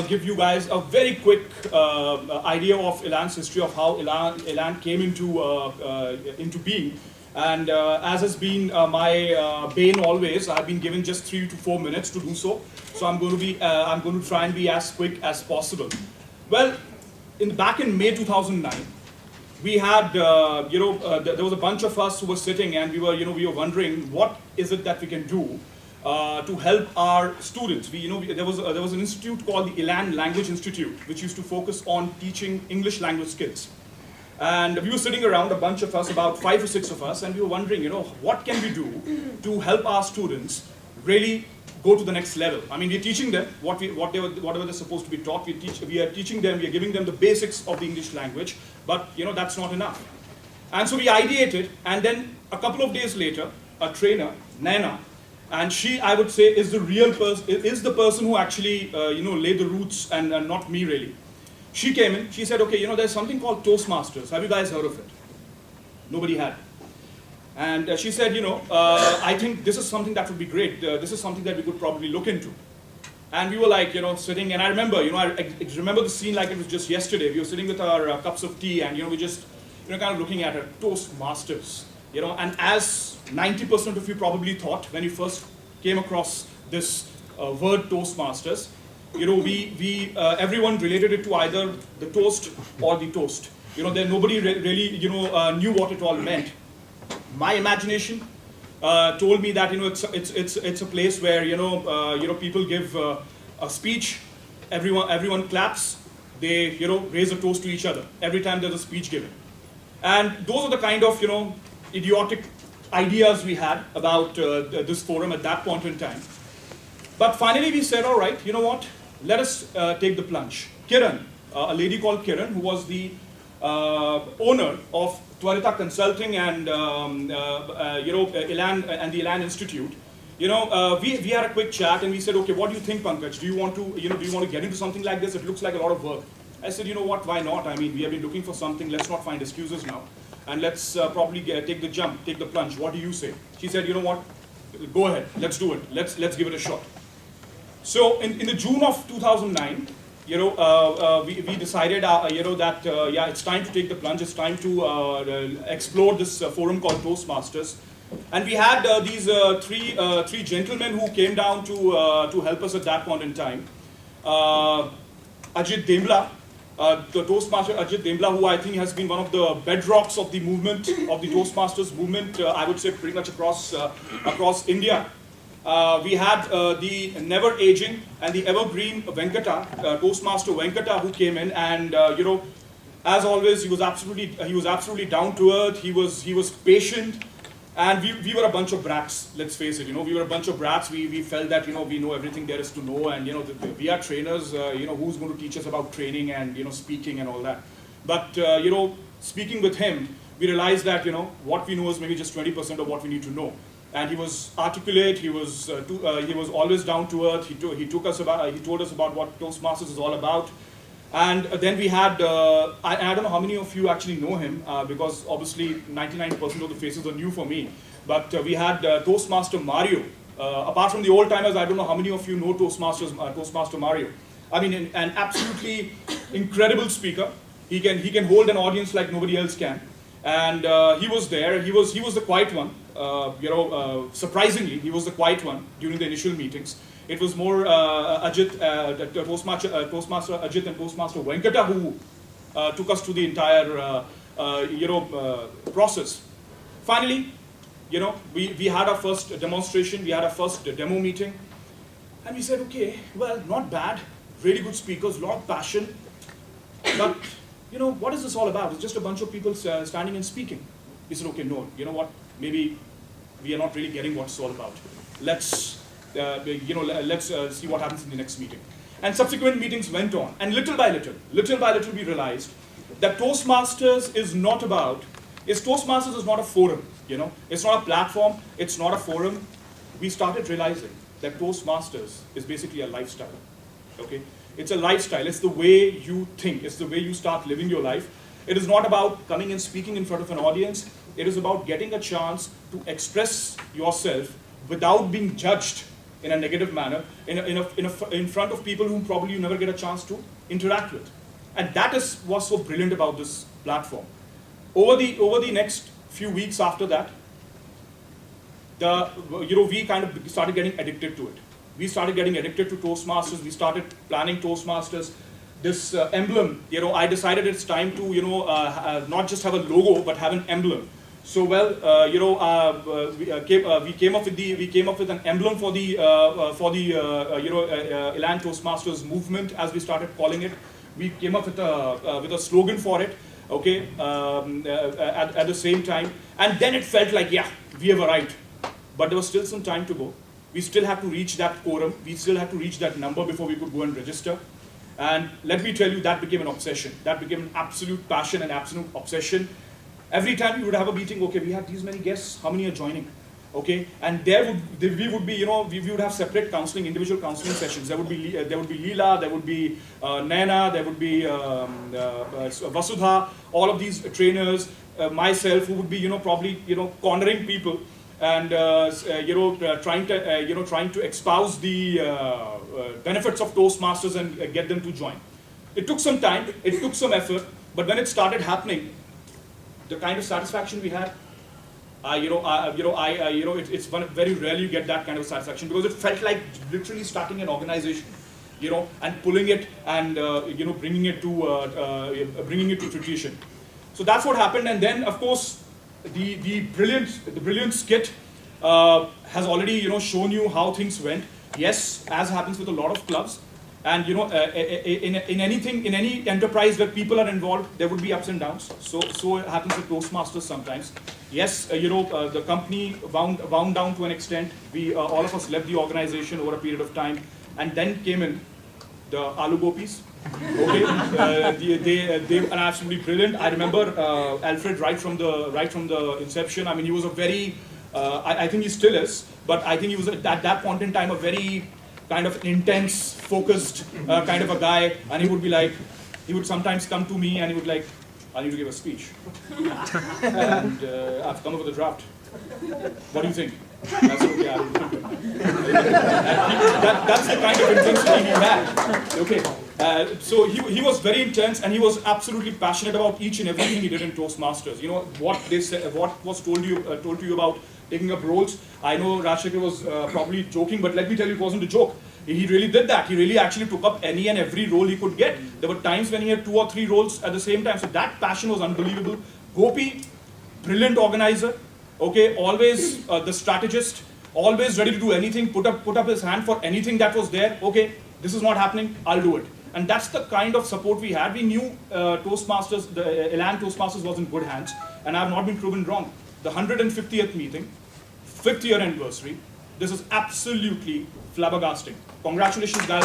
give you guys a very quick idea of Elan's history, of how Elan came into being. And as has been my bane always, I've been given just 3 to 4 minutes to do so. So I'm going to try and be as quick as possible. Well, back in May 2009, we had, there was a bunch of us who were sitting, and we were wondering what is it that we can do to help our students. There was an institute called the Elan Language Institute, which used to focus on teaching English language skills. And we were sitting around, a bunch of us, about 5 or 6 of us, and we were wondering, what can we do to help our students really go to the next level? I mean, we're teaching them whatever they're supposed to be taught. We are teaching them, we are giving them the basics of the English language, but that's not enough. And so we ideated, and then a couple of days later, a trainer, Naina, and she, I would say, is the person who actually laid the roots, and not me really. She came in, she said, okay, there's something called Toastmasters. Have you guys heard of it? Nobody had. And she said, I think this is something that would be great. This is something that we could probably look into. And we were like, sitting, and I remember, I remember the scene like it was just yesterday. We were sitting with our cups of tea, and, we just, kind of looking at it, Toastmasters. And as 90% of you probably thought when you first came across this word Toastmasters, everyone related it to either the toast or the toast. Nobody really, knew what it all meant. My imagination told me that it's a place where people give a speech, everyone claps, they raise a toast to each other every time there's a speech given, and those are the kind of idiotic ideas we had about this forum at that point in time. But finally we said, all right, what? Let us take the plunge. Kiran, a lady called Kiran, who was the owner of Twarita Consulting and Elan and the Elan Institute, we had a quick chat, and we said, okay, what do you think, Pankaj? Do you want to get into something like this? It looks like a lot of work. I said, what? Why not? I mean, we have been looking for something. Let's not find excuses now, and let's probably take the jump, take the plunge. What do you say? She said, what? Go ahead. Let's do it. Let's give it a shot. So in the June of 2009, we decided, that it's time to take the plunge. It's time to explore this forum called Toastmasters, and we had these three gentlemen who came down to help us at that point in time. Ajit Dembla, the Toastmaster Ajit Dembla, who I think has been one of the bedrocks of the movement, of the Toastmasters movement, I would say pretty much across India. We had the never aging and the evergreen Venkata, Toastmaster Venkata, who came in, and as always, he was absolutely down to earth. He was patient, and we were a bunch of brats. Let's face it, we were a bunch of brats. We felt that we know everything there is to know, and we are trainers. Who's going to teach us about training and speaking and all that? But speaking with him, we realized that what we know is maybe just 20% of what we need to know. And he was articulate. He was always down to earth. He told us about what Toastmasters is all about. And then we had I don't know how many of you actually know him, because obviously 99% of the faces are new for me. But we had Toastmaster Mario. Apart from the old timers, I don't know how many of you know Toastmaster Mario. I mean, an absolutely incredible speaker. He can hold an audience like nobody else can. And he was there. He was the quiet one. Surprisingly, he was the quiet one during the initial meetings. It was more Toastmaster Ajit and Toastmaster Venkata who took us through the entire process. Finally, we had our first demonstration. We had our first demo meeting, and we said, okay, well, not bad. Really good speakers, lot of passion, but what is this all about? It's just a bunch of people standing and speaking. We said, okay, no, you know what? Maybe we are not really getting what it's all about. Let's see what happens in the next meeting. And subsequent meetings went on. And little by little, we realized that Toastmasters is not a forum, It's not a platform, it's not a forum. We started realizing that Toastmasters is basically a lifestyle, okay? It's a lifestyle, it's the way you think, it's the way you start living your life. It is not about coming and speaking in front of an audience. It is about getting a chance to express yourself without being judged in a negative manner, in front of people whom probably you never get a chance to interact with. And that is what's so brilliant about this platform. Over the next few weeks after that, we kind of started getting addicted to it. We started getting addicted to Toastmasters. We started planning Toastmasters. This emblem, I decided it's time to, not just have a logo, but have an emblem. So we came up with an emblem for the Elan Toastmasters movement, as we started calling it. We came up with a slogan for it. Okay, at the same time, and then it felt like, yeah, we have arrived, but there was still some time to go. We still had to reach that quorum. We still had to reach that number before we could go and register. And let me tell you, that became an obsession. That became an absolute passion and absolute obsession. Every time we would have a meeting, okay, we have these many guests, how many are joining? Okay, and we would have separate counseling, individual counseling sessions. There would be Leela, there would be Naina, there would be Vasudha, all of these trainers, myself, who would be probably cornering people and trying to espouse the benefits of Toastmasters and get them to join. It took some time, it took some effort, but when it started happening, the kind of satisfaction we had, it's very rarely you get that kind of satisfaction, because it felt like literally starting an organization, and pulling it and bringing it to fruition. So that's what happened, and then of course the brilliant skit has already shown you how things went. Yes, as happens with a lot of clubs, and in any enterprise where people are involved, there would be ups and downs. So it happens with Toastmasters sometimes. Yes, the company wound down to an extent. We all of us left the organization over a period of time, and then came in the Aloo Gopis. Okay, they are absolutely brilliant. I remember Alfred right from the inception. I mean, he was a very I think he still is, but I think he was at that point in time a very kind of intense, focused kind of a guy, and he would sometimes come to me and he would like, I need to give a speech, and I've come up with a draft. What do you think? I said, okay, I will think that's the kind of intensity he had. Okay, so he was very intense, and he was absolutely passionate about each and everything he did in Toastmasters. What they said, what was told to you about taking up roles. I know Rajshekhar was probably joking, but let me tell you, it wasn't a joke. He really did that. He really actually took up any and every role he could get. There were times when he had 2 or 3 roles at the same time. So that passion was unbelievable. Gopi, brilliant organizer. Okay, always the strategist, always ready to do anything, put up his hand for anything that was there. Okay, this is not happening, I'll do it. And that's the kind of support we had. We knew Toastmasters, the Elan Toastmasters was in good hands, and I have not been proven wrong. The 150th meeting, 5th year anniversary, this is absolutely flabbergasting. Congratulations, guys.